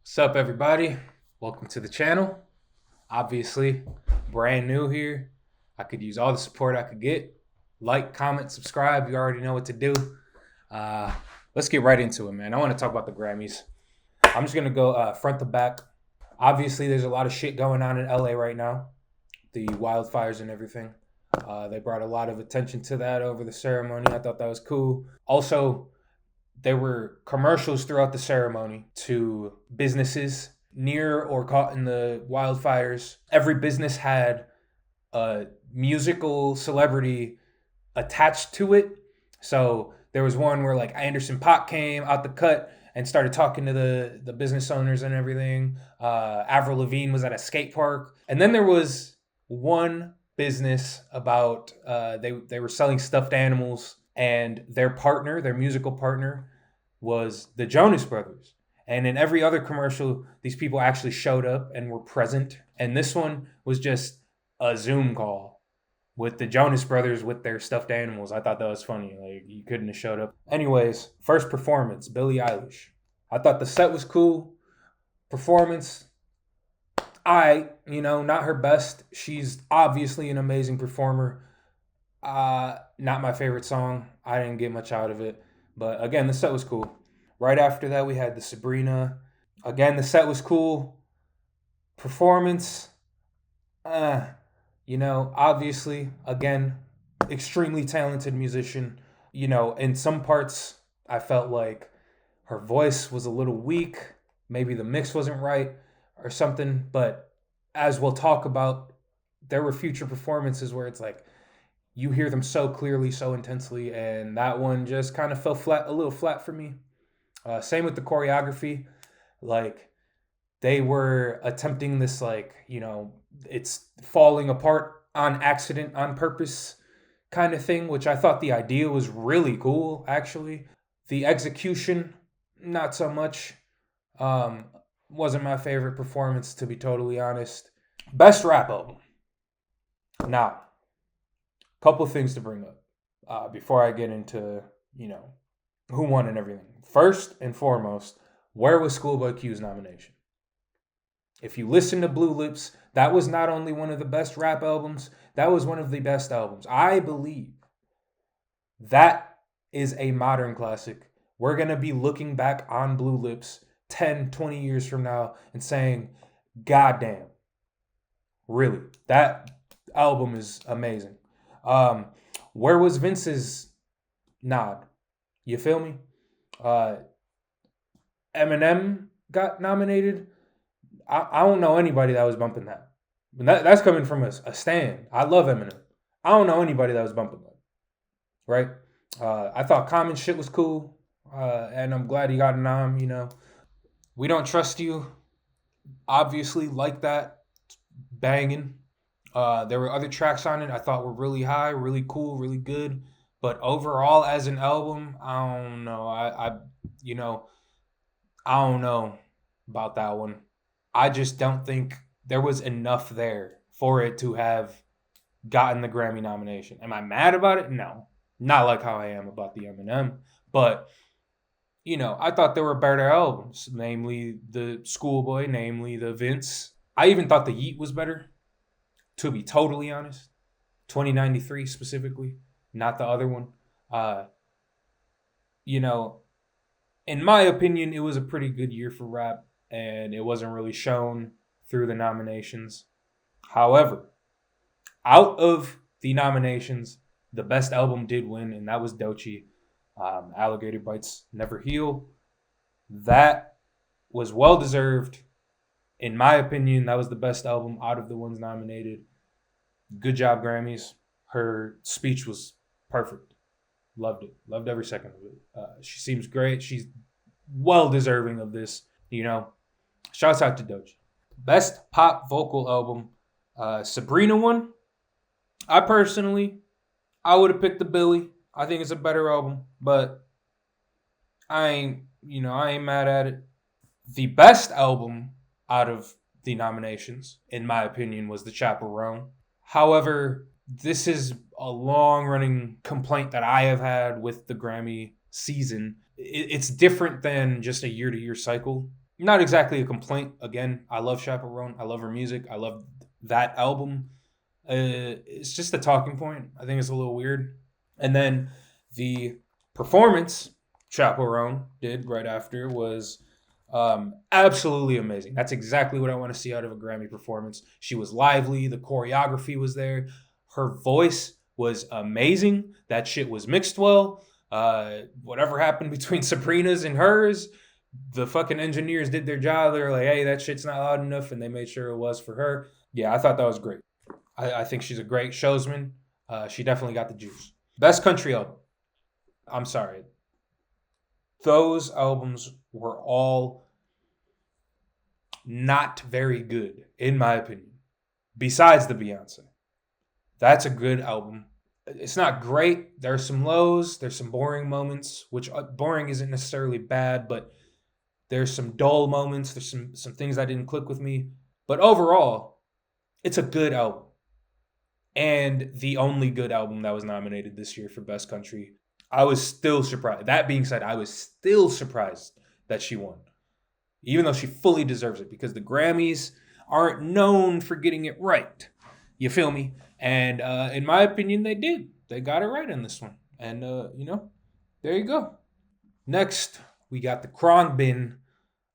What's up, everybody? Welcome to the channel. Obviously, brand new here. I could use all the support I could get. Like, comment, subscribe. You already know what to do. Uh, let's get right into it, man. I want to talk about the Grammys. I'm just going to go front to back. Obviously, there's a lot of shit going on in LA right now, the wildfires and everything. They brought a lot of attention to that over the ceremony. I thought that was cool. Also, there were commercials throughout the ceremony to businesses near or caught in the wildfires. Every business had a musical celebrity attached to it. So there was one where like Anderson Paak came out the cut and started talking to the business owners and everything. Avril Lavigne was at a skate park, and then there was one business about they were selling stuffed animals, and their musical partner, was the Jonas Brothers. And in every other commercial, these people actually showed up and were present. And this one was just a Zoom call with the Jonas Brothers with their stuffed animals. I thought that was funny. Like, you couldn't have showed up. Anyways, first performance, Billie Eilish. I thought the set was cool. Performance, not her best. She's obviously an amazing performer. Not my favorite song. I didn't get much out of it. But again, the set was cool. Right after that, we had the Sabrina. Again, the set was cool. Performance, obviously, again, extremely talented musician. In some parts, I felt like her voice was a little weak. Maybe the mix wasn't right or something. But as we'll talk about, there were future performances where it's like you hear them so clearly, so intensely, and that one just kind of fell flat, a little flat for me. Same with the choreography. Like, they were attempting this, it's falling apart on accident, on purpose kind of thing, which I thought the idea was really cool, actually. The execution, not so much. Um, wasn't my favorite performance, to be totally honest. Best rap album. Now, couple things to bring up before I get into, who won and everything. First and foremost, where was Schoolboy Q's nomination? If you listen to Blue Lips, that was not only one of the best rap albums, that was one of the best albums. I believe that is a modern classic. We're going to be looking back on Blue Lips 10, 20 years from now and saying, God damn, really, that album is amazing. Where was Vince's nod? You feel me? Eminem got nominated. I don't know anybody that was bumping that. That's coming from a stan. I love Eminem. I don't know anybody that was bumping that. Right? I thought Common shit was cool. And I'm glad he got a nom, We Don't Trust You. Obviously, like that. Banging. There were other tracks on it I thought were really high, really cool, really good. But overall, as an album, I don't know. I don't know about that one. I just don't think there was enough there for it to have gotten the Grammy nomination. Am I mad about it? No. Not like how I am about the Eminem. But, I thought there were better albums, namely the Schoolboy, namely the Vince. I even thought the Yeet was better, to be totally honest. 2093 specifically, not the other one. In my opinion, it was a pretty good year for rap, and it wasn't really shown through the nominations. However, out of the nominations, the best album did win, and that was Doechii. Alligator Bites Never Heal. That was well deserved. In my opinion, that was the best album out of the ones nominated. Good job, Grammys. Her speech was perfect. Loved it. Loved every second of it. She seems great. She's well deserving of this. Shouts out to Doechii. Best pop vocal album. Sabrina won. I would have picked the Billy. I think it's a better album, but I ain't mad at it. The best album out of the nominations, in my opinion, was The Chaperone. However, this is a long-running complaint that I have had with the Grammy season. It's different than just a year-to-year cycle. Not exactly a complaint. Again, I love Chaperone. I love her music. I love that album. It's just a talking point. I think it's a little weird. And then the performance Chaperone did right after was absolutely amazing. That's exactly what I want to see out of a Grammy performance. She was lively. The choreography was there. Her voice was amazing. That shit was mixed well. Whatever happened between Sabrina's and hers, the fucking engineers did their job. They were like, hey, that shit's not loud enough. And they made sure it was for her. Yeah, I thought that was great. I think she's a great showsman. She definitely got the juice. Best country album. I'm sorry. Those albums were all not very good, in my opinion. Besides the Beyonce. That's a good album. It's not great. There's some lows. There's some boring moments, which boring isn't necessarily bad, but there's some dull moments. There's some things that didn't click with me. But overall, it's a good album. And the only good album that was nominated this year for Best Country. I was still surprised. That being said, I was still surprised that she won, even though she fully deserves it because the Grammys aren't known for getting it right. You feel me? And in my opinion, they did. They got it right on this one. And, there you go. Next, we got the Krongbin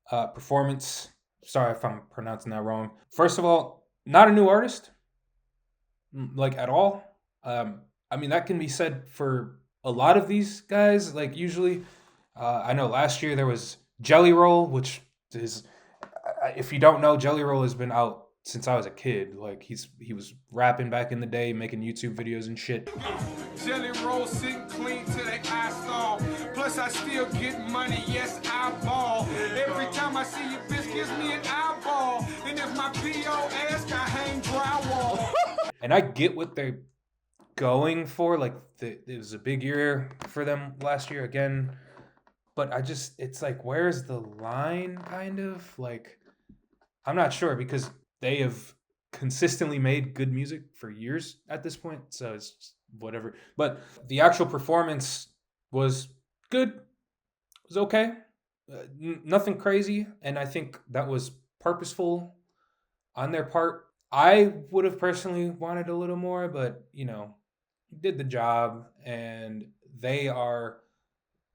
performance. Sorry if I'm pronouncing that wrong. First of all, not a new artist, like at all. I mean, that can be said for a lot of these guys. Like, usually, I know last year there was Jelly Roll, which is, if you don't know, Jelly Roll has been out since I was a kid. Like he was rapping back in the day, making YouTube videos and shit. Jelly Roll sitting clean till they eyes fall. Plus I still get money, yes I ball. Every time I see your bitch gives me an eyeball. And if my P.O. ask, I hang drywall. And I get what they're going for. Like it was a big year for them last year again. But it's like, where's the line, kind of? Like, I'm not sure because they have consistently made good music for years at this point. So it's just whatever. But the actual performance was good. It was okay. Nothing crazy. And I think that was purposeful on their part. I would have personally wanted a little more, but, did the job. And they are,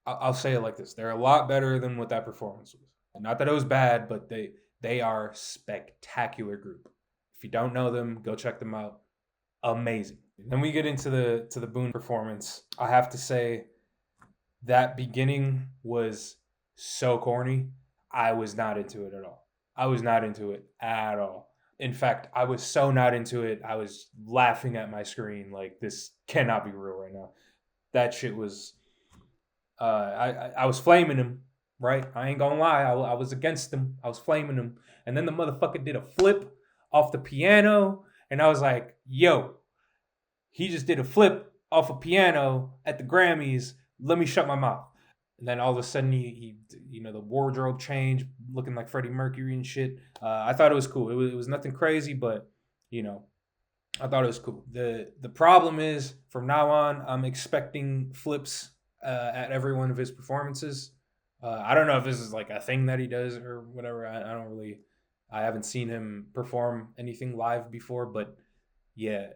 I'll say it like this. They're a lot better than what that performance was. Not that it was bad, but they are spectacular group. If you don't know them, go check them out. Amazing. Then we get into the Boone performance. I have to say that beginning was so corny. I was not into it at all. I was not into it at all. In fact, I was so not into it. I was laughing at my screen like this cannot be real right now. That shit was I was flaming him, right? I ain't gonna lie. I was against him. I was flaming him. And then the motherfucker did a flip off the piano. And I was like, yo, he just did a flip off a piano at the Grammys. Let me shut my mouth. And then all of a sudden, he the wardrobe change, looking like Freddie Mercury and shit. I thought it was cool. It was nothing crazy, but, I thought it was cool. The problem is, from now on, I'm expecting flips at every one of his performances. I don't know if this is like a thing that he does or whatever. I haven't seen him perform anything live before, but yeah,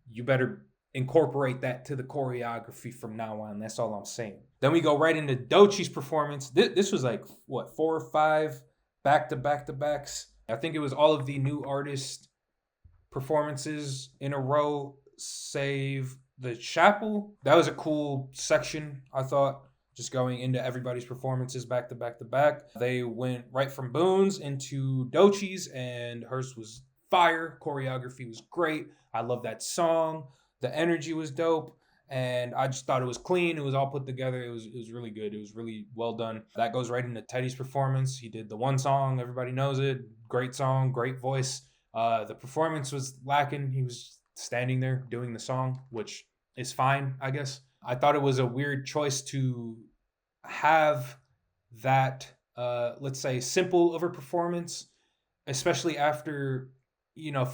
you better incorporate that to the choreography from now on. That's all I'm saying. Then we go right into Doechie's performance. This was like, what, 4 or 5 back-to-back-to-backs? I think it was all of the new artist performances in a row, save the Chapel. That was a cool section, I thought, just going into everybody's performances back to back to back. They went right from Boone's into Doechie's, and hers was fire. Choreography was great. I love that song. The energy was dope, and I just thought it was clean. It was all put together. It was really good. It was really well done. That goes right into Teddy's performance. He did the one song. Everybody knows it. Great song, great voice. The performance was lacking. He was standing there doing the song, which is fine, I guess. I thought it was a weird choice to have that, let's say, simple of a performance, especially after,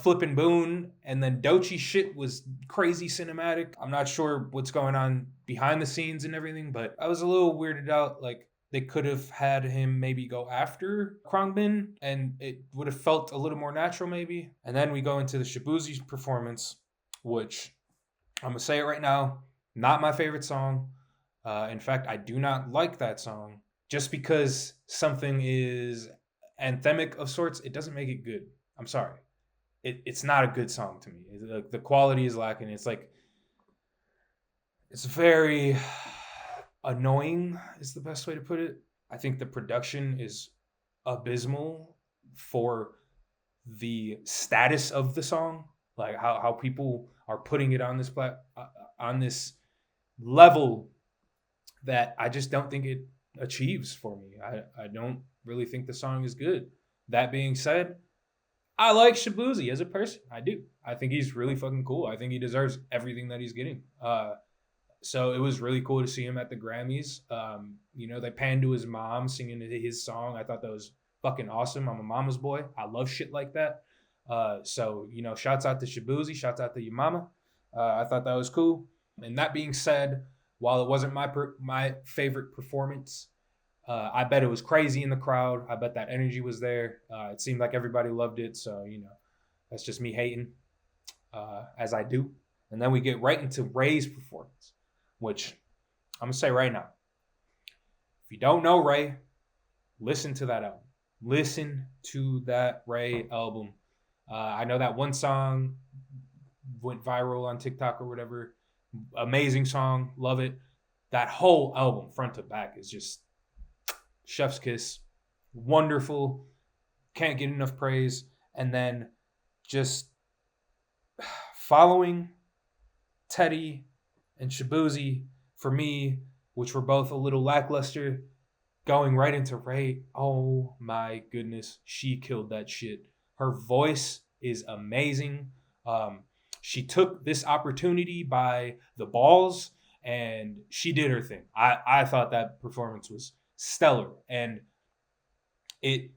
flipping Boone, and then Doechii shit was crazy cinematic. I'm not sure what's going on behind the scenes and everything, but I was a little weirded out. Like, they could have had him maybe go after Krongbin and it would have felt a little more natural maybe. And then we go into the Shabuzi's performance, which I'm going to say it right now, not my favorite song. In fact, I do not like that song. Just because something is anthemic of sorts, it doesn't make it good. I'm sorry. It's not a good song to me. The quality is lacking. It's very annoying is the best way to put it. I think the production is abysmal for the status of the song, like how people are putting it on on this level that I just don't think it achieves for me. I don't really think the song is good. That being said, I like Shabuzi as a person. I do. I think he's really fucking cool. I think he deserves everything that he's getting. So it was really cool to see him at the Grammys. They panned to his mom singing his song. I thought that was fucking awesome. I'm a mama's boy. I love shit like that. Shouts out to Shabuzi. Shouts out to your mama. I thought that was cool. And that being said, while it wasn't my favorite performance, I bet it was crazy in the crowd. I bet that energy was there. It seemed like everybody loved it. So, that's just me hating, as I do. And then we get right into Ray's performance, which I'm going to say right now. If you don't know Ray, listen to that album. Listen to that Ray album. I know that one song went viral on TikTok or whatever. Amazing song. Love it. That whole album, front to back, is just chef's kiss. Wonderful. Can't get enough praise. And then just following Teddy and Shabuzi for me, which were both a little lackluster, going right into Ray. Oh my goodness. She killed that shit. Her voice is amazing. She took this opportunity by the balls and she did her thing. I thought that performance was stellar. And it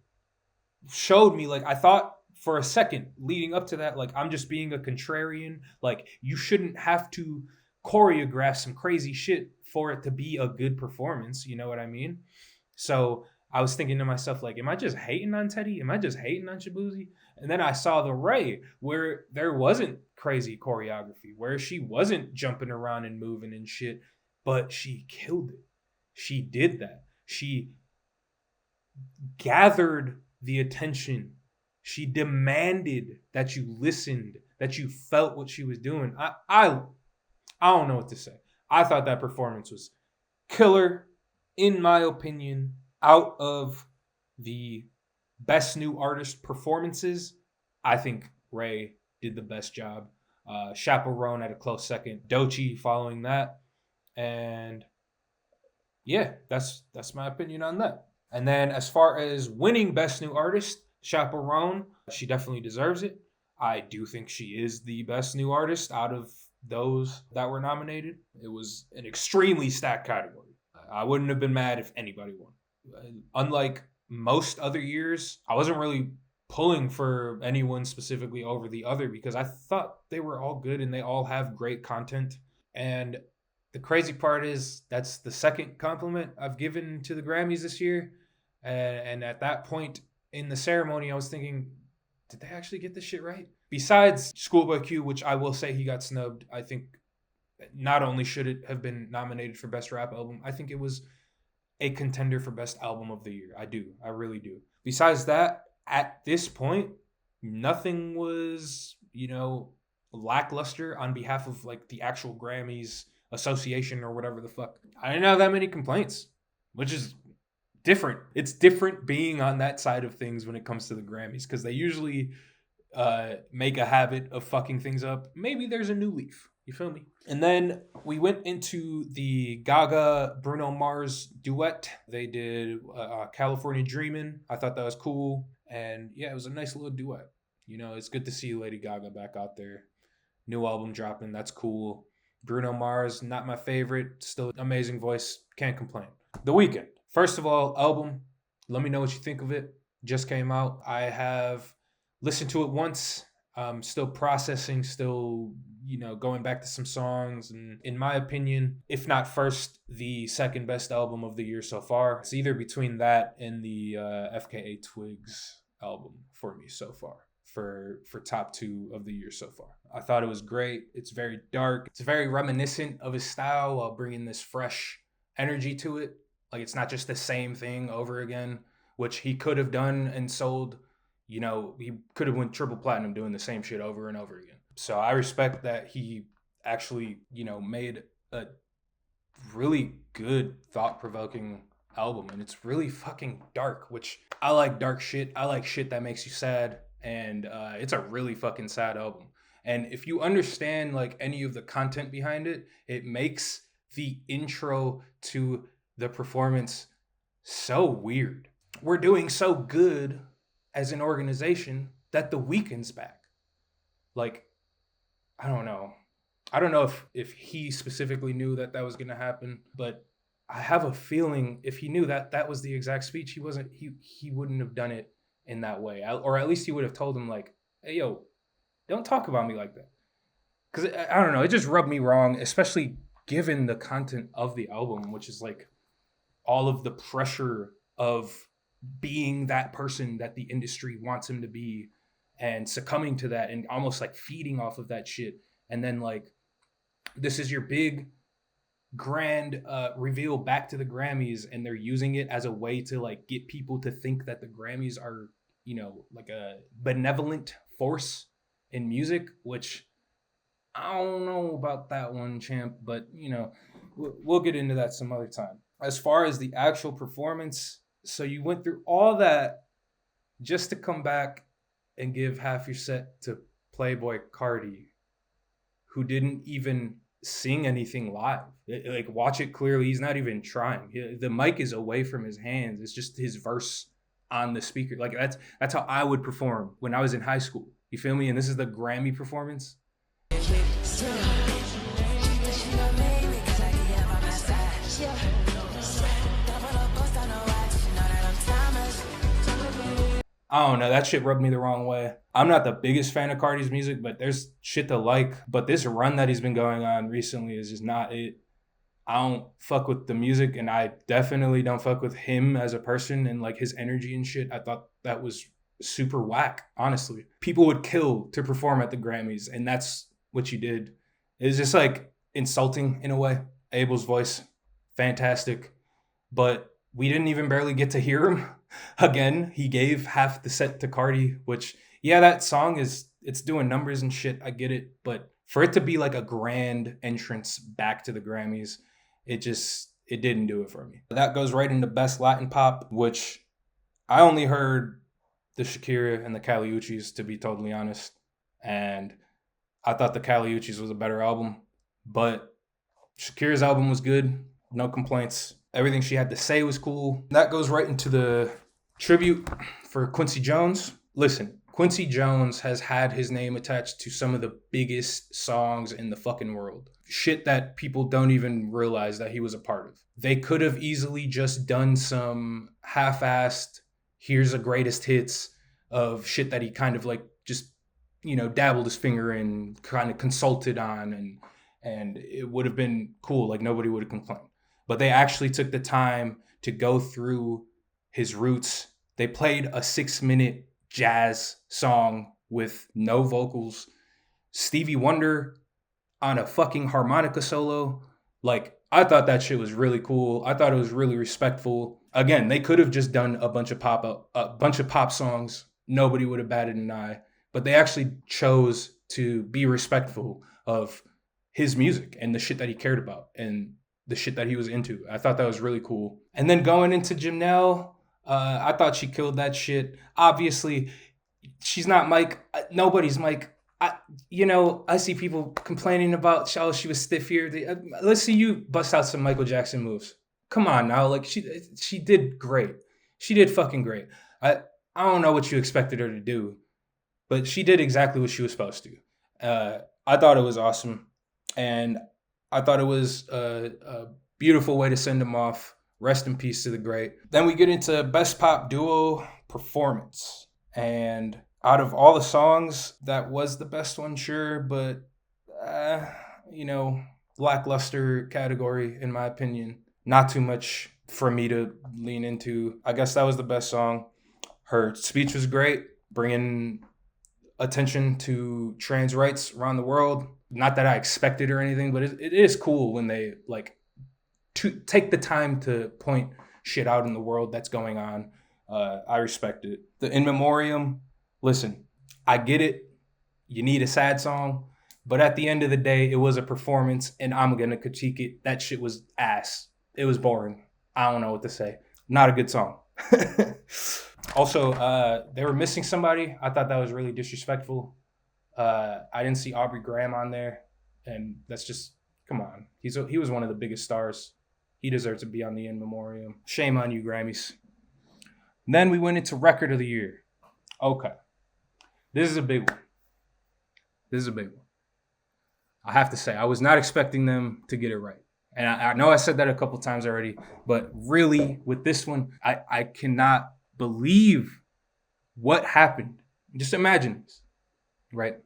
showed me, like, I thought for a second leading up to that, like, I'm just being a contrarian. Like, you shouldn't have to choreograph some crazy shit for it to be a good performance. You know what I mean? So I was thinking to myself, like, am I just hating on Teddy? Am I just hating on Shabuzi? And then I saw the Ray where there wasn't crazy choreography, where she wasn't jumping around and moving and shit, but she killed it. She did that. She gathered the attention. She demanded that you listened, that you felt what she was doing. I don't know what to say. I thought that performance was killer, in my opinion. Out of the best new artist performances, I think Ray did the best job. Chaperone at a close second. Doechii following that. And yeah, that's my opinion on that. And then as far as winning best new artist, Chaperone, she definitely deserves it. I do think she is the best new artist out of those that were nominated. It was an extremely stacked category. I wouldn't have been mad if anybody won. Unlike most other years, I wasn't really pulling for anyone specifically over the other because I thought they were all good and they all have great content. And the crazy part is that's the second compliment I've given to the Grammys this year. And at that point in the ceremony, I was thinking, did they actually get this shit right? Besides Schoolboy Q, which I will say he got snubbed, I think not only should it have been nominated for Best Rap Album, I think it was a contender for Best Album of the Year. I really do. Besides that, at this point, nothing was, lackluster on behalf of like the actual Grammys Association or whatever the fuck. I didn't have that many complaints, which is different. It's different being on that side of things when it comes to the Grammys because they usually make a habit of fucking things up. Maybe there's a new leaf. You feel me? And then we went into the Gaga Bruno Mars duet. They did California Dreamin'. I thought that was cool. And yeah, it was a nice little duet. It's good to see Lady Gaga back out there. New album dropping. That's cool. Bruno Mars, not my favorite. Still amazing voice. Can't complain. The Weeknd. First of all, album. Let me know what you think of it. Just came out. I have listened to it once. I'm still processing, still, going back to some songs. And in my opinion, if not first, the second best album of the year so far. It's either between that and the FKA Twigs album for me so far. For top two of the year so far, I thought it was great. It's very dark. It's very reminiscent of his style while bringing this fresh energy to it. Like, it's not just the same thing over again, which he could have done and sold. He could have went triple platinum doing the same shit over and over again. So I respect that he actually, made a really good, thought-provoking album. And it's really fucking dark, which I like dark shit. I like shit that makes you sad. And it's a really fucking sad album. And if you understand, like, any of the content behind it, it makes the intro to the performance so weird. We're doing so good as an organization that The Weeknd's back. Like, I don't know if he specifically knew that was going to happen, but I have a feeling if he knew that was the exact speech, he wouldn't have done it in that way. Or at least he would have told him, like, hey, yo, don't talk about me like that. Because I don't know, it just rubbed me wrong, especially given the content of the album, which is like all of the pressure of being that person that the industry wants him to be and succumbing to that and almost like feeding off of that shit. And then, like, this is your big grand reveal back to the Grammys, and they're using it as a way to, like, get people to think that the Grammys are, like a benevolent force in music, which I don't know about that one, champ, but we'll get into that some other time. As far as the actual performance, so you went through all that just to come back and give half your set to Playboy Cardi, who didn't even sing anything live. Like, watch it clearly. He's not even trying. The mic is away from his hands. It's just his verse on the speaker. Like, that's how I would perform when I was in high school. You feel me? And this is the Grammy performance. I don't know. That shit rubbed me the wrong way. I'm not the biggest fan of Cardi's music, but there's shit to like. But this run that he's been going on recently is just not it. I don't fuck with the music, and I definitely don't fuck with him as a person and, like, his energy and shit. I thought that was super whack, honestly. People would kill to perform at the Grammys, and that's what you did. It's just, like, insulting in a way. Abel's voice, fantastic. But we didn't even barely get to hear him. Again, he gave half the set to Cardi, which, yeah, that song it's doing numbers and shit. I get it. But for it to be like a grand entrance back to the Grammys, it didn't do it for me. That goes right into Best Latin Pop, which I only heard the Shakira and the Kali Uchis, to be totally honest. And I thought the Kali Uchis was a better album. But Shakira's album was good. No complaints. Everything she had to say was cool. That goes right into the tribute for Quincy Jones. Listen, Quincy Jones has had his name attached to some of the biggest songs in the fucking world. Shit that people don't even realize that he was a part of. They could have easily just done some half-assed, here's the greatest hits of shit that he kind of, like, just, dabbled his finger in, kind of consulted on, and it would have been cool. Like, nobody would have complained. But they actually took the time to go through his roots. They played a 6-minute jazz song with no vocals. Stevie Wonder on a fucking harmonica solo. Like, I thought that shit was really cool. I thought it was really respectful. Again, they could have just done a bunch of pop songs. Nobody would have batted an eye. But they actually chose to be respectful of his music and the shit that he cared about and the shit that he was into. I thought that was really cool. And then going into Janelle, I thought she killed that shit. Obviously, she's not Mike. Nobody's Mike. I see people complaining about, oh, she was stiff here. Let's see you bust out some Michael Jackson moves. Come on now. Like, she did great. She did fucking great. I don't know what you expected her to do, but she did exactly what she was supposed to. I thought it was awesome. And I thought it was a beautiful way to send him off. Rest in peace to the great. Then we get into Best Pop Duo Performance. And out of all the songs, that was the best one, sure, but uh, you know, lackluster category in my opinion. Not too much for me to lean into. I guess that was the best song. Her speech was great, bringing attention to trans rights around the world. Not that I expected or anything, but it is cool when they like to take the time to point shit out in the world that's going on. I respect it. The In Memoriam, listen, I get it. You need a sad song, but at the end of the day, it was a performance, and I'm gonna critique it. That shit was ass. It was boring. I don't know what to say. Not a good song. Also, they were missing somebody. I thought that was really disrespectful. I didn't see Aubrey Graham on there, and that's just come on. He was one of the biggest stars. He deserves to be on the In Memoriam. Shame on you, Grammys. And then we went into Record of the Year. Okay, this is a big one. This is a big one. I have to say, I was not expecting them to get it right. And I know I said that a couple times already, but really with this one, I cannot believe what happened. Just imagine this, right?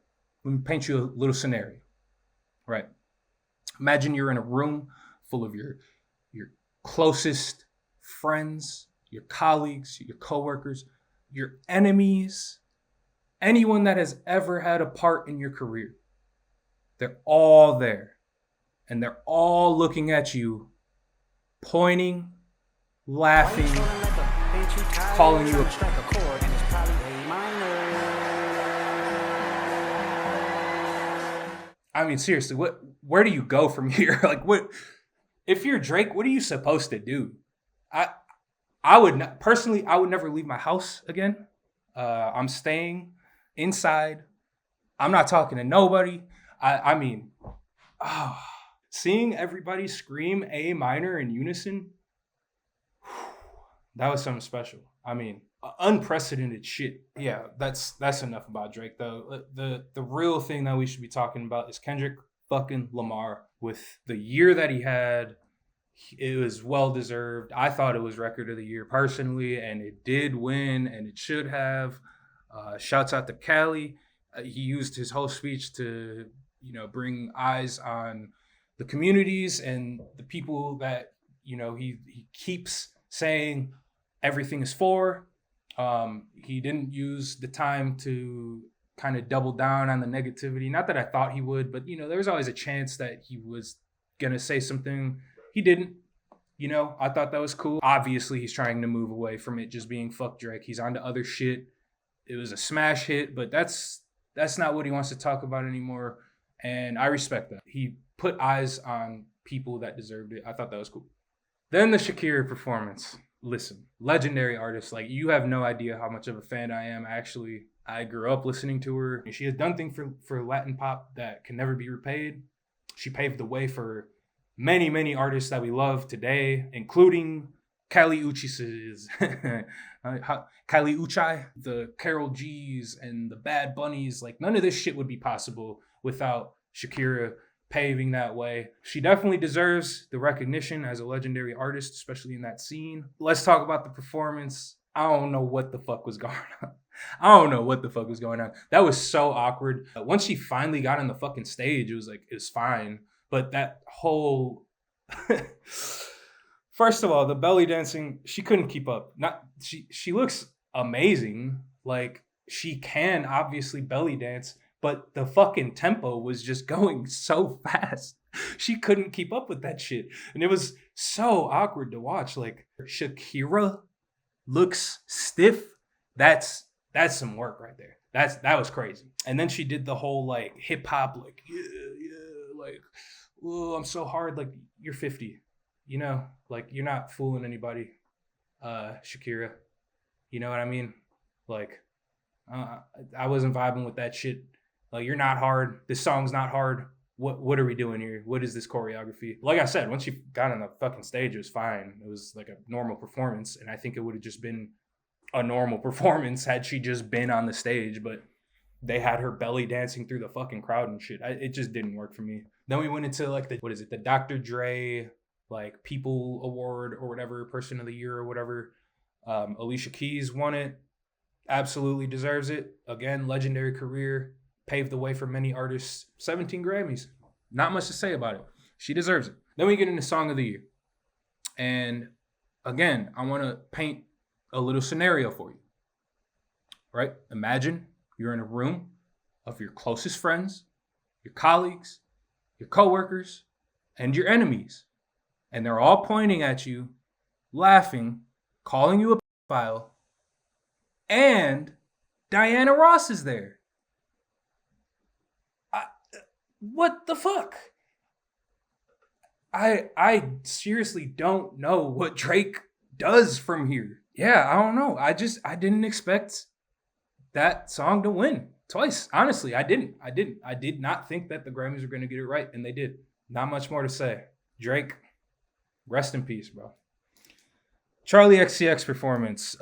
Let me paint you a little scenario, right? Imagine you're in a room full of your closest friends, your colleagues, your coworkers, your enemies, anyone that has ever had a part in your career. They're all there. And they're all looking at you, pointing, laughing, calling you a... I mean, seriously, where do you go from here? Like, what if you're Drake, what are you supposed to do? I would not, personally, I would never leave my house again. I'm staying inside. I'm not talking to nobody. I mean, seeing everybody scream A minor in unison, that was something special. I mean, unprecedented shit. Yeah, that's enough about Drake though. The real thing that we should be talking about is Kendrick fucking Lamar. With the year that he had, it was well deserved. I thought it was Record of the Year personally, and it did win, and it should have. Shouts out to Cali. He used his whole speech to, bring eyes on the communities and the people that, he keeps saying everything is for. He didn't use the time to kind of double down on the negativity. Not that I thought he would, but, there was always a chance that he was going to say something. He didn't. I thought that was cool. Obviously, he's trying to move away from it just being fuck Drake. He's on to other shit. It was a smash hit, but that's not what he wants to talk about anymore. And I respect that. He put eyes on people that deserved it. I thought that was cool. Then the Shakira performance. Listen, legendary artist. Like, you have no idea how much of a fan I am. Actually, I grew up listening to her. She has done things for Latin pop that can never be repaid. She paved the way for many, many artists that we love today, including Kali Uchis's, Kali Uchai, the Karol G's, and the Bad Bunnies. Like, none of this shit would be possible without Shakira paving that way. She definitely deserves the recognition as a legendary artist, especially in that scene. Let's talk about the performance. I don't know what the fuck was going on. That was so awkward. Once she finally got on the fucking stage, it was fine. But that whole... First of all, the belly dancing, she couldn't keep up. She looks amazing. Like, she can obviously belly dance, but the fucking tempo was just going so fast. She couldn't keep up with that shit. And it was so awkward to watch. Like, Shakira looks stiff. That's some work right there. That was crazy. And then she did the whole like hip hop, like, like, oh, I'm so hard. Like, you're 50. Like, you're not fooling anybody, Shakira. You know what I mean? Like, I wasn't vibing with that shit. Like, you're not hard. This song's not hard. What are we doing here? What is this choreography? Like I said, once she got on the fucking stage, it was fine. It was like a normal performance, and I think it would have just been a normal performance had she just been on the stage, but they had her belly dancing through the fucking crowd and shit. It just didn't work for me. Then we went into like the Dr. Dre like People Award or whatever, Person of the Year or whatever. Alicia Keys won it. Absolutely deserves it. Again, legendary career, paved the way for many artists. 17 Grammys. Not much to say about it. She deserves it. Then we get into Song of the Year. And again, I want to paint a little scenario for you. Right? Imagine you're in a room of your closest friends, your colleagues, your coworkers, and your enemies. And they're all pointing at you, laughing, calling you a pedophile, and Diana Ross is there. What the fuck? I seriously don't know what Drake does from here. Yeah, I don't know. I didn't expect that song to win twice. Honestly, I didn't. I did not think that the Grammys were going to get it right, and they did. Not much more to say. Drake, rest in peace, bro. Charlie XCX performance.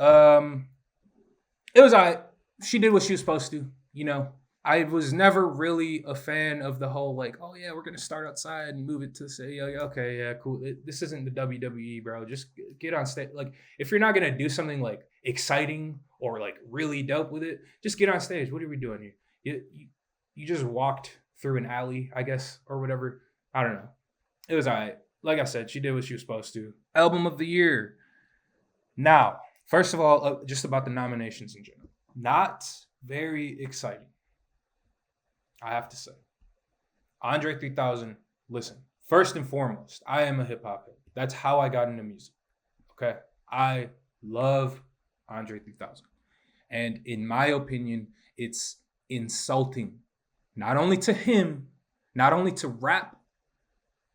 It was alright. She did what she was supposed to. You know, I was never really a fan of the whole like, oh yeah, we're gonna start outside and move it to say, okay, yeah, cool. This isn't the WWE, bro. Just get on stage. Like, if you're not gonna do something like exciting or like really dope with it, just get on stage. What are we doing here? You just walked through an alley, I guess, or whatever. I don't know. It was alright. Like I said, she did what she was supposed to. Album of the year. Now, first of all, just about the nominations in general. Not very exciting, I have to say. Andre 3000, listen, first and foremost, I am a hip hop head. That's how I got into music. Okay? I love Andre 3000. And in my opinion, it's insulting, not only to him, not only to rap,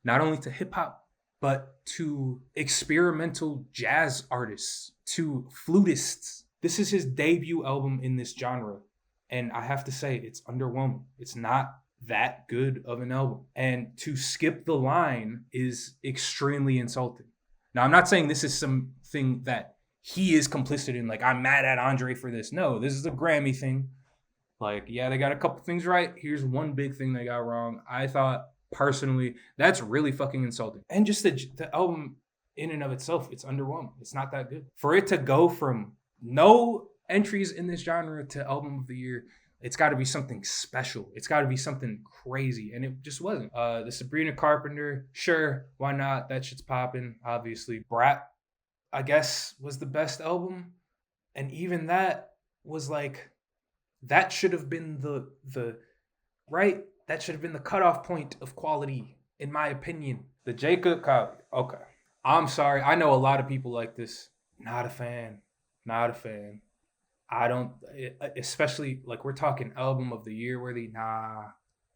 not only to hip hop, but to experimental jazz artists, to flutists. This is his debut album in this genre. And I have to say, it's underwhelming. It's not that good of an album. And to skip the line is extremely insulting. Now, I'm not saying this is something that he is complicit in. Like, I'm mad at Andre for this. No, this is a Grammy thing. Like, yeah, they got a couple things right. Here's one big thing they got wrong. I thought, personally, that's really fucking insulting. And just the album in and of itself, it's underwhelming. It's not that good. For it to go from no entries in this genre to album of the year, it's got to be something special. It's got to be something crazy, and it just wasn't. The Sabrina Carpenter, sure, why not? That shit's popping, obviously. Brat, I guess, was the best album, and even that was like, that should have been the right. That should have been the cutoff point of quality, in my opinion. The Jacob Khaled. Okay. I'm sorry. I know a lot of people like this. Not a fan. Not a fan. I don't, especially like we're talking album of the year worthy. Nah,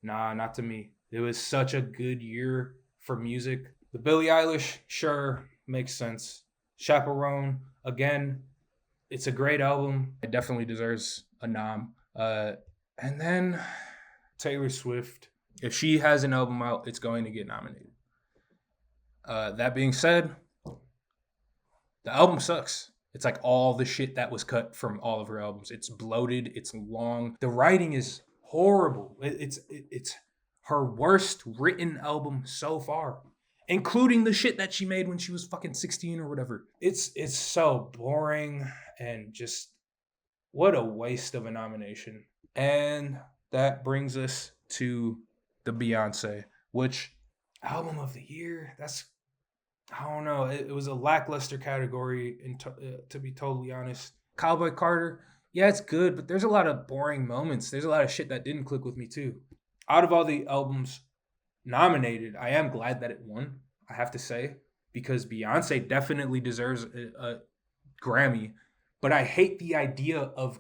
not to me. It was such a good year for music. The Billie Eilish, sure, makes sense. Chaperone, again, it's a great album. It definitely deserves a nom. And then Taylor Swift, if she has an album out, it's going to get nominated. That being said, the album sucks. It's like all the shit that was cut from all of her albums. It's bloated. It's long. The writing is horrible. It's her worst written album so far, including the shit that she made when she was fucking 16 or whatever. It's so boring and just what a waste of a nomination. And that brings us to the Beyonce, which album of the year, that's, I don't know. It was a lackluster category, to be totally honest. Cowboy Carter, yeah, it's good, but there's a lot of boring moments. There's a lot of shit that didn't click with me too. Out of all the albums nominated, I am glad that it won, I have to say, because Beyonce definitely deserves a Grammy. But I hate the idea of,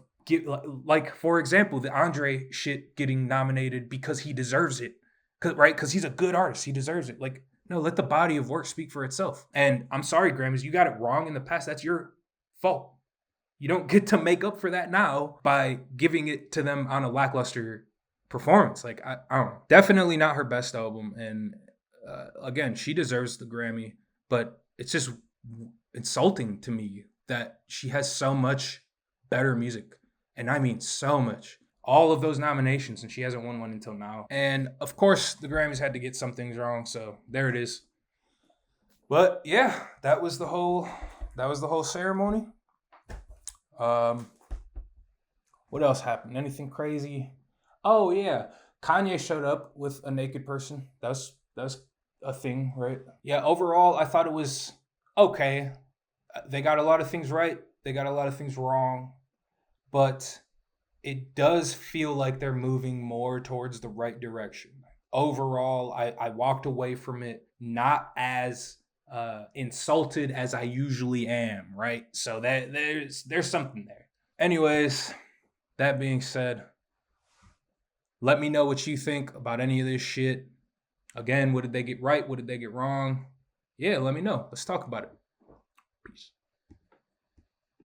like, for example, the Andre shit getting nominated because he deserves it. Right? Because he's a good artist. He deserves it. Like, no, let the body of work speak for itself. And I'm sorry, Grammys, you got it wrong in the past. That's your fault. You don't get to make up for that now by giving it to them on a lackluster performance. Like, I don't know. Definitely not her best album. And again, she deserves the Grammy. But it's just insulting to me that she has so much better music. And I mean so much. All of those nominations, and she hasn't won one until now. And of course, the Grammys had to get some things wrong, so there it is. But yeah, that was the whole ceremony. What else happened? Anything crazy? Oh yeah, Kanye showed up with a naked person. That's a thing, right? Yeah. Overall, I thought it was okay. They got a lot of things right. They got a lot of things wrong, but it does feel like they're moving more towards the right direction. Overall, I walked away from it not as insulted as I usually am, right? So that there's something there. Anyways, that being said, let me know what you think about any of this shit. Again, what did they get right? What did they get wrong? Yeah, let me know. Let's talk about it. Peace.